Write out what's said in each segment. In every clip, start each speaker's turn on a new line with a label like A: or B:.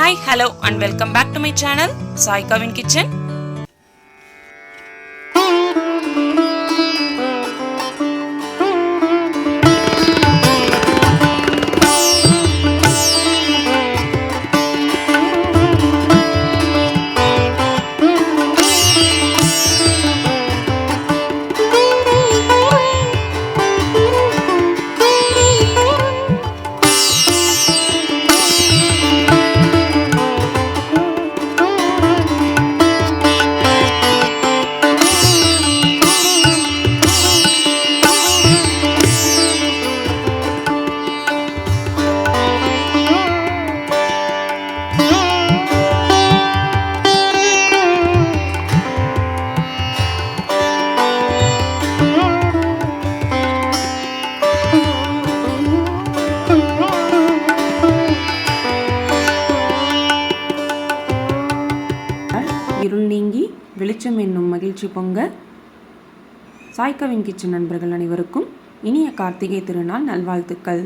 A: Hi, hello and welcome back to my channel, Sai Kavin Kitchen. இருள் நீங்கி வெளிச்சம் என்னும் மகிழ்ச்சி பொங்க சாய் கவின் கிச்சன் நண்பர்கள் அனைவருக்கும் இனிய கார்த்திகை திருநாள் நல்வாழ்த்துக்கள்.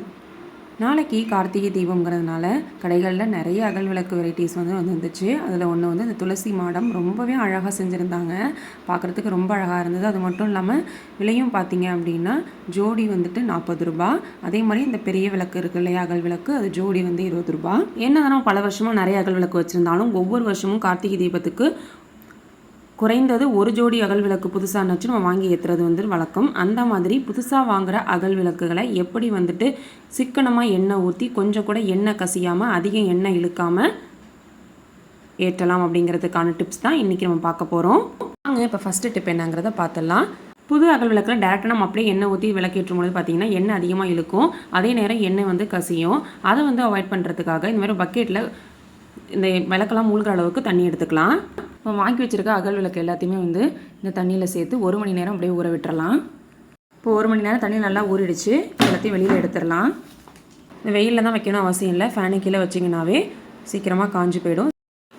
A: நாளைக்கு கார்த்திகை தீபம்ங்கிறதுனால கடைகளில் நிறைய அகல் விளக்கு வெரைட்டிஸ் வந்துருந்துச்சு. அதில் ஒன்று இந்த துளசி மாடம் ரொம்பவே அழகாக செஞ்சுருந்தாங்க. பார்க்குறதுக்கு ரொம்ப அழகாக இருந்தது. அது மட்டும் இல்லாமல் விலையும் பார்த்தீங்க அப்படின்னா ஜோடி 40 ரூபா. அதே மாதிரி இந்த பெரிய விளக்கு இருக்குது இல்லையா, அகல் விளக்கு, அது ஜோடி 20 ரூபா. என்னதான் பல வருஷமாக நிறைய அகல் விளக்கு வச்சுருந்தாலும் ஒவ்வொரு வருஷமும் கார்த்திகை தீபத்துக்கு குறைந்தது ஒரு ஜோடி அகல் விளக்கு புதுசாக நச்சு நம்ம வாங்கி ஏற்றுறது வழக்கம். அந்த மாதிரி புதுசாக வாங்குகிற அகல் விளக்குகளை எப்படி சிக்கனமாக எண்ணெய் ஊற்றி கொஞ்சம் கூட எண்ணெய் கசியாமல் அதிகம் எண்ணெய் இழுக்காமல் ஏற்றலாம் அப்படிங்கிறதுக்கான டிப்ஸ் தான் இன்றைக்கி நம்ம பார்க்க போகிறோம். வாங்க இப்போ ஃபஸ்ட்டு டிப் என்னங்கிறத பார்த்துடலாம். புது அகல் விளக்கில் டேரெக்டாக நம்ம அப்படியே எண்ணெய் ஊற்றி விளக்கேற்றும் போது பார்த்திங்கன்னா எண்ணெய் அதிகமாக இழுக்கும், அதே நேரம் எண்ணெய் கசியும். அதை அவாய்ட் பண்ணுறதுக்காக இந்த மாதிரி பக்கெட்டில் இந்த விளக்கெல்லாம் மூழ்கிற அளவுக்கு தண்ணி எடுத்துக்கலாம். இப்போ வாங்கி வச்சுருக்க அகல் விளக்கு எல்லாத்தையுமே இந்த தண்ணியில் சேர்த்து 1 மணி நேரம் அப்படியே ஊற விட்டுறலாம். இப்போ 1 மணி நேரம் தண்ணி நல்லா ஊறிடுச்சு. எல்லாத்தையும் வெளியில் எடுத்துடலாம். இந்த வெயிலில் தான் வைக்கணும் அவசியம் இல்லை, ஃபேனு கீழே வச்சிங்கனாவே சீக்கிரமாக காஞ்சி போயிடும்.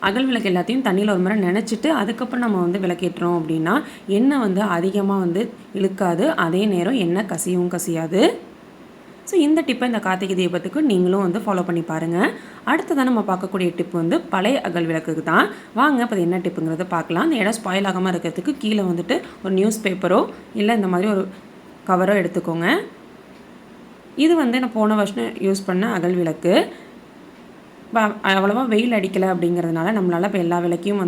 A: அகல் விளக்கு எல்லாத்தையும் தண்ணியில் ஒரு முறை நினச்சிட்டு அதுக்கப்புறம் நம்ம விளக்கேற்றோம் அப்படின்னா எண்ணெய் அதிகமாக இழுக்காது, அதே நேரம் எண்ணெய் கசியாது. ஸோ இந்த டிப்பை இந்த கார்த்திகை தீபத்துக்கு நீங்களும் ஃபாலோ பண்ணி பாருங்கள். அடுத்ததான் நம்ம பார்க்கக்கூடிய டிப் பழைய அகல் விளக்குக்கு தான். வாங்க இப்போ என்ன டிப்புங்கிறத பார்க்கலாம். அந்த இடம் ஸ்பாயில் ஆகாமல் இருக்கிறதுக்கு கீழே ஒரு நியூஸ் பேப்பரோ இல்லை இந்த மாதிரி ஒரு கவரோ எடுத்துக்கோங்க. இது நான் போன வருஷம் யூஸ் பண்ண அகல் விளக்கு. அவ்வளோவா வெயில் அடிக்கலை அப்படிங்கிறதுனால நம்மளால் இப்போ எல்லா விளக்கையும்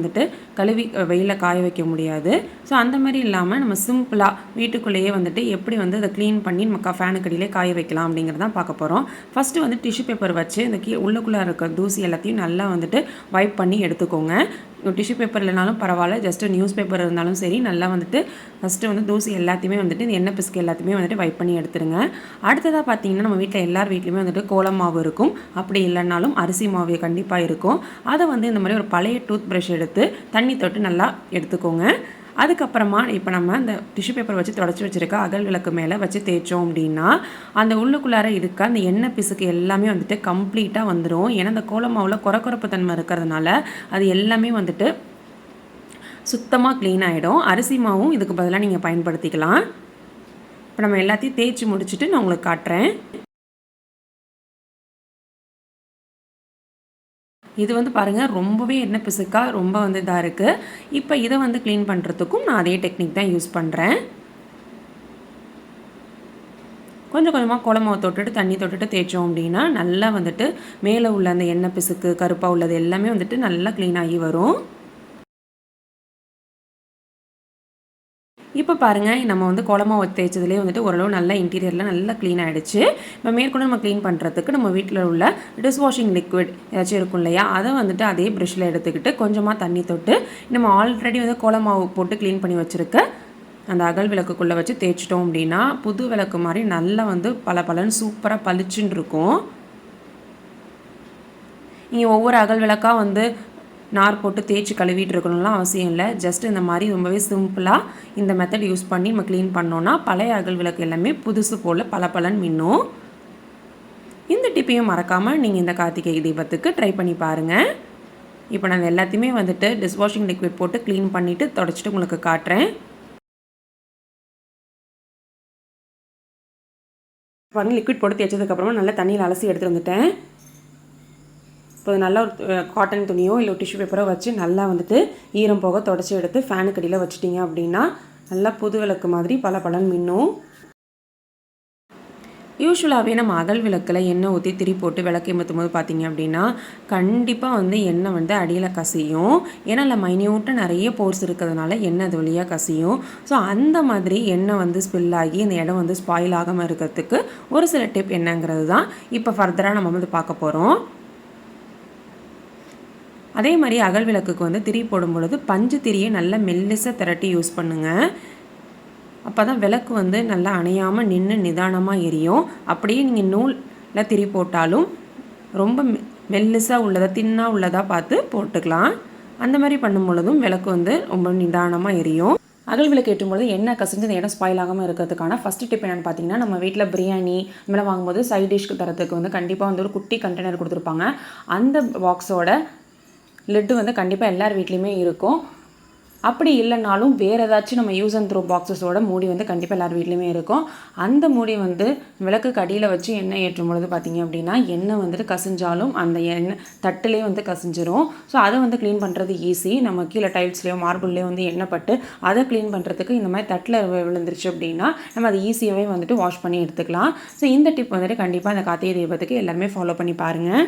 A: கழுவி வெயிலில் காய வைக்க முடியாது. ஸோ அந்த மாதிரி இல்லாமல் நம்ம சிம்பிளாக வீட்டுக்குள்ளேயே எப்படி அதை க்ளீன் பண்ணி நம்ம ஃபேனுக்கு அடியிலே காய வைக்கலாம் அப்படிங்கிறதான் பார்க்க போகிறோம். ஃபஸ்ட்டு டிஷ்யூ பேப்பர் வச்சு இந்த உள்ளுக்குள்ளே இருக்க தூசி எல்லாத்தையும் நல்லா வைப் பண்ணி எடுத்துக்கோங்க. டிஷ்யூ பேப்பர் இல்லைனாலும் பரவாயில்ல, ஜஸ்ட்டு நியூஸ் பேப்பர் இருந்தாலும் சரி, நல்லா ஃபஸ்ட்டு தூசி எல்லாத்தையுமே இந்த எண்ணெய் பிஸ்கு எல்லாத்தையுமே வைப் பண்ணி எடுத்துருங்க. அடுத்ததாக பார்த்தீங்கன்னா நம்ம வீட்டில் எல்லார் வீட்லேயுமே கோலம் மாவு இருக்கும். அப்படி இல்லைனாலும் அரிசி மாவு கண்டிப்பாக இருக்கும். அதை இந்த மாதிரி ஒரு பழைய டூத் ப்ரஷ் எடுத்து தண்ணி தொட்டு நல்லா எடுத்துக்கோங்க. அதுக்கப்புறமா இப்போ நம்ம அந்த டிஷ்யூ பேப்பர் வச்சு தொடச்சி வச்சுருக்க அகல் விளக்கு மேலே வச்சு தேய்ச்சோம் அப்படின்னா அந்த உள்ளுக்குள்ளார இருக்க அந்த எண்ணெய் பிசுக்கு எல்லாமே கம்ப்ளீட்டாக வந்துடும். ஏன்னா அந்த கோலமாவில் கொரப்பு தன்மை இருக்கிறதுனால அது எல்லாமே சுத்தமாக க்ளீன் ஆகிடும். அரிசி மாவும் இதுக்கு பதிலாக நீங்கள் பயன்படுத்திக்கலாம். இப்போ நம்ம எல்லாத்தையும் தேய்ச்சி முடிச்சுட்டு நான் உங்களுக்கு காட்டுறேன். இது பாருங்கள் ரொம்பவே எண்ணெய் பிசுக்காக ரொம்ப இதாக இருக்குது. இப்போ இதை க்ளீன் பண்ணுறதுக்கும் நான் அதே டெக்னிக் தான் யூஸ் பண்ணுறேன். கொஞ்சம் கொஞ்சமாக கோலமாவை தொட்டுட்டு தண்ணி தொட்டுட்டு தேய்ச்சோம் அப்படின்னா நல்லா மேலே உள்ள அந்த எண்ணெய் பிசுக்கு கருப்பாக உள்ளது எல்லாமே நல்லா க்ளீன் ஆகி வரும். இப்போ பாருங்கள் நம்ம கோலமாவை தேய்ச்சதுலேயே ஓரளவு நல்லா இன்டீரியரில் நல்லா க்ளீன் ஆகிடுச்சு. இப்போ மேற்கொண்டு நம்ம க்ளீன் பண்ணுறதுக்கு நம்ம வீட்டில் உள்ள டிஷ் வாஷிங் லிக்விட் ஏதாச்சும் இருக்கும் இல்லையா, அதை அதே ப்ரஷ்ஷில் எடுத்துக்கிட்டு கொஞ்சமாக தண்ணி தொட்டு நம்ம ஆல்ரெடி கோலமாவு போட்டு க்ளீன் பண்ணி வச்சுருக்க அந்த அகல் விளக்குக்குள்ளே வச்சு தேய்ச்சிட்டோம் அப்படின்னா புது விளக்கு மாதிரி நல்லா பலன்னு சூப்பராக பளிச்சுன்னு இருக்கும். நீங்கள் ஒவ்வொரு அகல் விளக்காக நார் போட்டு தேய்ச்சி கழுவிட்டு இருக்கணும்லாம் அவசியம் இல்லை. ஜஸ்ட் இந்த மாதிரி ரொம்பவே சிம்பிளாக இந்த மெத்தட் யூஸ் பண்ணி நம்ம க்ளீன் பண்ணோன்னா பழைய அகல் விளக்கு எல்லாமே புதுசு போல் பலன்னு மின்னும். இந்த டிப்பையும் மறக்காமல் நீங்கள் இந்த கார்த்திகை தீபத்துக்கு ட்ரை பண்ணி பாருங்கள். இப்போ நான் எல்லாத்தையுமே டிஷ் வாஷிங் லிக்விட் போட்டு க்ளீன் பண்ணிவிட்டு தொடச்சிட்டு உங்களுக்கு காட்டுறேன். லிக்விட் போட்டு தேய்ச்சதுக்கப்புறமா நல்லா தண்ணியில் அலசி எடுத்துகிட்டு வந்துட்டேன். இப்போ நல்லா ஒரு காட்டன் துணியோ இல்லை டிஷ்யூ பேப்பரோ வச்சு நல்லா வந்துட்டு ஈரம் போக தொடச்சி எடுத்து ஃபேனுக்கு அடியில் வச்சிட்டிங்க அப்படின்னா நல்லா புது விளக்கு மாதிரி பளபளன்னு மின்னும். யூஸ்வலாகவே நம்ம அகல் விளக்கில் எண்ணெய் ஊற்றி திரி போட்டு விளக்கு ஏற்றும் போது பார்த்திங்க அப்படின்னா கண்டிப்பாக வந்து எண்ணெய் வந்து அடியில் கசியும். ஏன்னா இல்லை மைன்யூட்டாக நிறைய போர்ஸ் இருக்கிறதுனால எண்ணெய் அது வழியாக கசியும். ஸோ அந்த மாதிரி எண்ணெய் வந்து ஸ்பில் ஆகி இந்த இடம் வந்து ஸ்பாயில் ஆகாமல் இருக்கிறதுக்கு ஒரு சில டிப் என்னங்கிறது தான் இப்போ ஃபர்தராக நம்ம வந்து பார்க்க போகிறோம். அதே மாதிரி அகல் விளக்குக்கு வந்து திரி போடும் பொழுது பஞ்சு திரியை நல்லா மெல்லிசாக திரட்டி யூஸ் பண்ணுங்கள். அப்போ தான் விளக்கு வந்து நல்லா அணையாமல் நின்று நிதானமாக எரியும். அப்படியே நீங்கள் நூலில் திரி போட்டாலும் ரொம்ப மெல்லிசாக உள்ளதாக தின்னாக உள்ளதாக பார்த்து போட்டுக்கலாம். அந்த மாதிரி பண்ணும் பொழுதும் விளக்கு வந்து ரொம்ப நிதானமாக எரியும். அகல் விளக்கு ஏற்றும்பொழுது எண்ணெய் கசிஞ்சு இந்த இடம் ஸ்பாயில் ஆகாமல் இருக்கிறதுக்கான ஃபஸ்ட்டு டிப் என்னென்னு பார்த்தீங்கன்னா, நம்ம வீட்டில் பிரியாணி மேலே வாங்கும்போது சைட் டிஷ்க்கு தரத்துக்கு வந்து கண்டிப்பாக வந்து ஒரு குட்டி கண்டெய்னர் கொடுத்துருப்பாங்க. அந்த பாக்ஸோட லிட்டு வந்து கண்டிப்பாக எல்லார் வீட்லேயுமே இருக்கும். அப்படி இல்லைனாலும் வேறு ஏதாச்சும் நம்ம யூஸ் அண்ட் த்ரோ பாக்ஸஸோட மூடி வந்து கண்டிப்பாக எல்லார் வீட்லேயுமே இருக்கும். அந்த மூடி வந்து விளக்குக்கு அடியில் வச்சு எண்ணெய் ஏற்றும் பொழுது பார்த்திங்க அப்படின்னா எண்ணெய் வந்துட்டு கசிஞ்சாலும் அந்த எண்ணெய் தட்டுலேயே வந்து கசிஞ்சிரும். ஸோ அதை வந்து க்ளீன் பண்ணுறது ஈஸி. நம்ம கீழே டைல்ஸ்லேயோ மார்பிள்லேயோ வந்து எண்ணெய் பட்டு அதை க்ளீன் பண்ணுறதுக்கு இந்த மாதிரி தட்டில் விழுந்துருச்சு அப்படின்னா நம்ம அதை ஈஸியாகவே வந்துட்டு வாஷ் பண்ணி எடுத்துக்கலாம். ஸோ இந்த டிப் வந்துட்டு கண்டிப்பாக அந்த கார்த்திகை தீபத்துக்கு எல்லாருமே ஃபாலோ பண்ணி பாருங்கள்.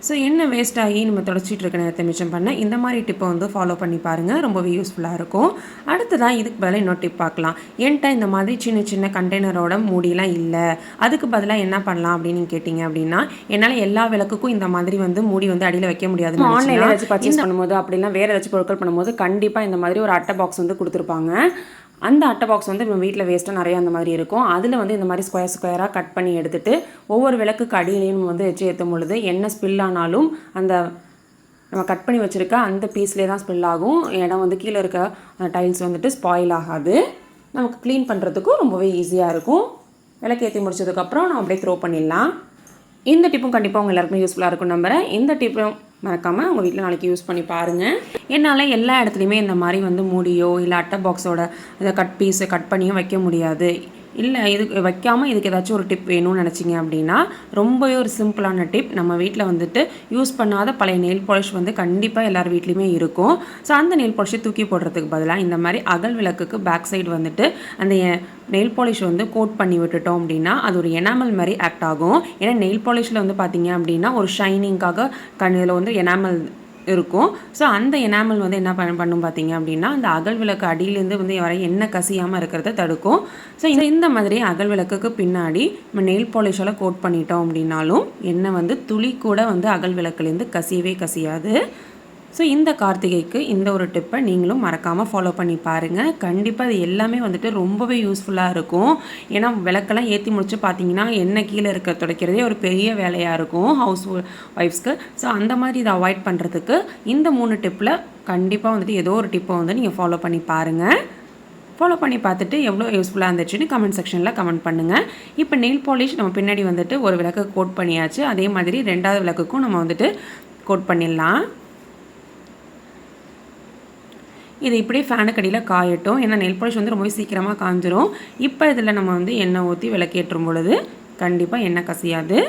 A: ஸோ எண்ணெய் வேஸ்ட் ஆகி நம்ம தொடச்சிட்டு இருக்க நேரத்தை மிச்சம் பண்ண இந்த மாதிரி டிப்பை வந்து ஃபாலோ பண்ணி பாருங்கள். ரொம்பவே யூஸ்ஃபுல்லாக இருக்கும். அடுத்ததான் இதுக்கு பதிலாக இன்னொரு டிப் பார்க்கலாம். என்கிட்ட இந்த மாதிரி சின்ன சின்ன கண்டெய்னரோட மூடிலாம் இல்லை, அதுக்கு பதிலாக என்ன பண்ணலாம் அப்படின்னு கேட்டிங்க அப்படின்னா, என்னால் எல்லா விளக்குக்கும் இந்த மாதிரி வந்து மூடி வந்து அடியில் வைக்க முடியாது. ஆன்லைனில் ஏதாச்சும் பர்ச்சேஸ் பண்ணும்போது அப்படின்னா வேறு ஏதாச்சும் பொருட்கள் பண்ணும்போது கண்டிப்பாக இந்த மாதிரி ஒரு அட்டை பாக்ஸ் வந்து கொடுத்துருப்பாங்க. அந்த அட்டை பாக்ஸ் வந்து நம்ம வீட்டில் வேஸ்ட்டாக நிறையா அந்த மாதிரி இருக்கும். அதில் வந்து இந்த மாதிரி ஸ்கொயராக கட் பண்ணி எடுத்துகிட்டு ஒவ்வொரு விளக்குக்கு அடியிலையும் வந்து வச்சு ஏற்றும் பொழுது என்ன ஸ்பில் ஆனாலும் அந்த நம்ம கட் பண்ணி வச்சுருக்க அந்த பீஸ்லேயே தான் ஸ்பில் ஆகும். இடம் வந்து கீழே இருக்க டைல்ஸ் வந்துட்டு ஸ்பாயில் ஆகாது. நமக்கு க்ளீன் பண்ணுறதுக்கும் ரொம்பவே ஈஸியாக இருக்கும். விளக்கு ஏற்றி முடிச்சதுக்கப்புறம் நம்ம அப்படியே த்ரோ பண்ணிடலாம். இந்த டிப்பும் கண்டிப்பாக உங்கள் எல்லாருக்குமே யூஸ்ஃபுல்லாக இருக்கும் நம்புகிறேன். இந்த டிப்பும் மறக்காமல் உங்கள் வீட்டில் நாளைக்கு யூஸ் பண்ணி பாருங்கள். என்னால் எல்லா இடத்துலையுமே இந்த மாதிரி வந்து மூடியோ இல்லை அட்டை பாக்ஸோட இதை பீஸை கட் பண்ணியும் வைக்க முடியாது. இல்லை இதுக்கு வைக்காமல் இதுக்கு ஏதாச்சும் ஒரு டிப் வேணும்னு நினச்சிங்க அப்படின்னா ரொம்பவே ஒரு சிம்பிளான டிப். நம்ம வீட்டில் வந்துட்டு யூஸ் பண்ணாத பழைய நெயில் பாலிஷ் வந்து கண்டிப்பாக எல்லார் வீட்லேயுமே இருக்கும். ஸோ அந்த நெயில் பாலிஷை தூக்கி போடுறதுக்கு பதிலாக இந்த மாதிரி அகல் விளக்குக்கு பேக் சைடு வந்துட்டு அந்த நெயில் பாலிஷ் வந்து கோட் பண்ணி விட்டுட்டோம் அப்படின்னா அது ஒரு எனாமல் மாதிரி ஆக்ட் ஆகும். ஏன்னா நெயில் பாலிஷில் வந்து பார்த்திங்க அப்படின்னா ஒரு ஷைனிங்காக கண்ணில் வந்து எனாமல் இருக்கும். ஸோ அந்த எனாமல் வந்து என்ன பண்ணும் பார்த்தீங்க அப்படின்னா அந்த அகல் விளக்கு அடியிலேருந்து வந்து வர எண்ணெய் கசியாமல் இருக்கிறத தடுக்கும். ஸோ இந்த மாதிரி அகல் விளக்குக்கு பின்னாடி நம்ம நெயில் பாலிஷால் கோட் பண்ணிட்டோம் அப்படின்னாலும் எண்ணெய் வந்து துளி கூட வந்து அகல் விளக்குலேருந்து கசியவே கசியாது. ஸோ இந்த கார்த்திகைக்கு இந்த ஒரு டிப்பை நீங்களும் மறக்காமல் ஃபாலோ பண்ணி பாருங்கள். கண்டிப்பாக இது எல்லாமே வந்துட்டு ரொம்பவே யூஸ்ஃபுல்லாக இருக்கும். ஏன்னா விளக்கெல்லாம் ஏற்றி முடிச்சு பார்த்தீங்கன்னா எண்ணெய் கீழே இருக்க துடைக்கிறதே ஒரு பெரிய வேலையாக இருக்கும் ஹவுஸ் ஒய்ஃப்ஸ்க்கு. ஸோ அந்த மாதிரி இதை அவாய்ட் பண்ணுறதுக்கு இந்த 3 டிப்பில் கண்டிப்பாக வந்துட்டு ஏதோ ஒரு டிப்பை வந்து நீங்கள் ஃபாலோ பண்ணி பாருங்கள். ஃபாலோ பண்ணி பார்த்துட்டு எவ்வளோ யூஸ்ஃபுல்லாக இருந்துச்சுன்னு கமெண்ட் செக்ஷனில் கமெண்ட் பண்ணுங்கள். இப்போ நெயில் பாலிஷ் நம்ம பின்னாடி வந்துட்டு ஒரு விளக்கு கோட் பண்ணியாச்சு. அதே மாதிரி 2வது விளக்குக்கும் நம்ம வந்துட்டு கோட் பண்ணிடலாம். இது இப்படியே ஃபேனுக்கு அடியில் காயட்டும். ஏன்னா நெயில் பாலிஷ் வந்து ரொம்பவே சீக்கிரமாக காஞ்சிரும். இப்போ இதில் நம்ம வந்து எண்ணெய் ஊற்றி விளக்கேற்றும் பொழுது கண்டிப்பாக எண்ணெய் கசியாது.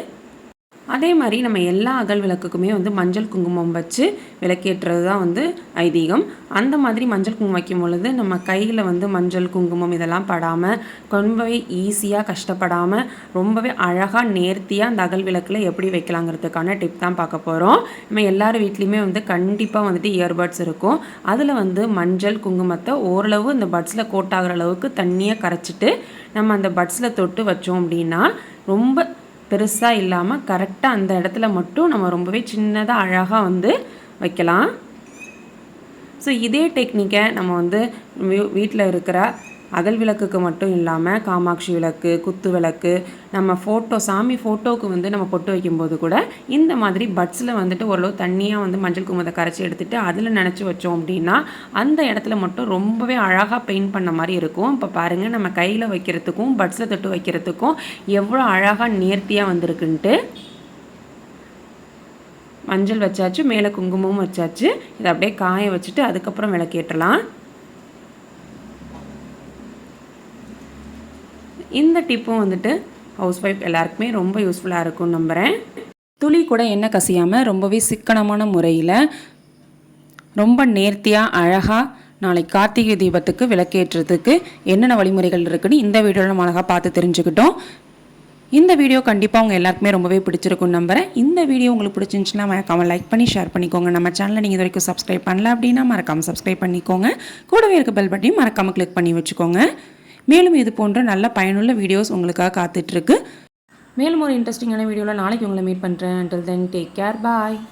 A: அதே மாதிரி நம்ம எல்லா அகல் விளக்குக்குமே வந்து மஞ்சள் குங்குமம் வச்சு விளக்கேற்றுறது தான் வந்து ஐதீகம். அந்த மாதிரி மஞ்சள் குங்குமம் வைக்கும் பொழுது நம்ம கையில் வந்து மஞ்சள் குங்குமம் இதெல்லாம் படாமல் ரொம்பவே ஈஸியாக கஷ்டப்படாமல் ரொம்பவே அழகாக நேர்த்தியாக அந்த அகல் விளக்கில் எப்படி வைக்கலாங்கிறதுக்கான டிப் தான் பார்க்க போகிறோம். நம்ம எல்லார் வீட்லேயுமே வந்து கண்டிப்பாக வந்துட்டு இயர்பட்ஸ் இருக்கும். அதில் வந்து மஞ்சள் குங்குமத்தை ஓரளவு இந்த பட்ஸில் கோட் ஆகிற அளவுக்கு தண்ணியாக கரைச்சிட்டு நம்ம அந்த பட்ஸில் தொட்டு வச்சோம் அப்படின்னா ரொம்ப பெருசாக இல்லாமல் கரெக்டாக அந்த இடத்துல மட்டும் நம்ம ரொம்பவே சின்னதாக அழகாக வந்து வைக்கலாம். ஸோ இதே டெக்னிக்கை நம்ம வந்து வீட்டில் இருக்கிற அகல் விளக்குக்கு மட்டும் இல்லாமல் காமாட்சி விளக்கு, குத்து விளக்கு, நம்ம சாமி ஃபோட்டோவுக்கு வந்து நம்ம பொட்டு வைக்கும்போது கூட இந்த மாதிரி பட்ஸில் வந்துட்டு ஓரளவு தண்ணியாக வந்து மஞ்சள் குங்குமத்தை கரைச்சி எடுத்துகிட்டு அதில் நினச்சி வச்சோம் அப்படின்னா அந்த இடத்துல மட்டும் ரொம்பவே அழகாக பெயிண்ட் பண்ண மாதிரி இருக்கும். இப்போ பாருங்கள் நம்ம கையில் வைக்கிறதுக்கும் பட்ஸில் தொட்டு வைக்கிறதுக்கும் எவ்வளோ அழகாக நேர்த்தியாக வந்திருக்குன்ட்டு. மஞ்சள் வச்சாச்சு, மேலே குங்குமமும் வச்சாச்சு. இதை அப்படியே காய வச்சுட்டு அதுக்கப்புறம் விளக்கேற்றலாம். இந்த டிப்பும் வந்துட்டு ஹவுஸ் ஒய்ஃப் எல்லாருக்குமே ரொம்ப யூஸ்ஃபுல்லாக இருக்கும்னு நம்புகிறேன். துளி கூட எண்ணெய் கசியாமல் ரொம்பவே சிக்கனமான முறையில் ரொம்ப நேர்த்தியாக அழகாக நாளைக்கு கார்த்திகை தீபத்துக்கு விளக்கேற்றுறதுக்கு என்னென்ன வழிமுறைகள் இருக்குன்னு இந்த வீடியோவில் நம்ம அழகாக பார்த்து தெரிஞ்சுக்கிட்டோம். இந்த வீடியோ கண்டிப்பாக உங்கள் எல்லாருக்குமே ரொம்பவே பிடிச்சிருக்குன்னு நம்புகிறேன். இந்த வீடியோ உங்களுக்கு பிடிச்சிருந்துச்சுன்னா மறக்காமல் லைக் பண்ணி ஷேர் பண்ணிக்கோங்க. நம்ம சேனலை நீங்கள் இது வரைக்கும் சப்ஸ்கிரைப் பண்ணல அப்படின்னா மறக்காமல் சப்ஸ்கிரைப் பண்ணிக்கோங்க. கூடவே இருக்க பெல் பட்டனையும் மறக்காமல் கிளிக் பண்ணி வச்சுக்கோங்க. மேலும் இது போன்ற நல்ல பயனுள்ள வீடியோஸ் உங்களுக்காக காத்துட்ருக்கு. மேலும் ஒரு இன்ட்ரெஸ்டிங்கான வீடியோவில் நாளைக்கு உங்களை மீட் பண்ணுறேன். until then take care, bye.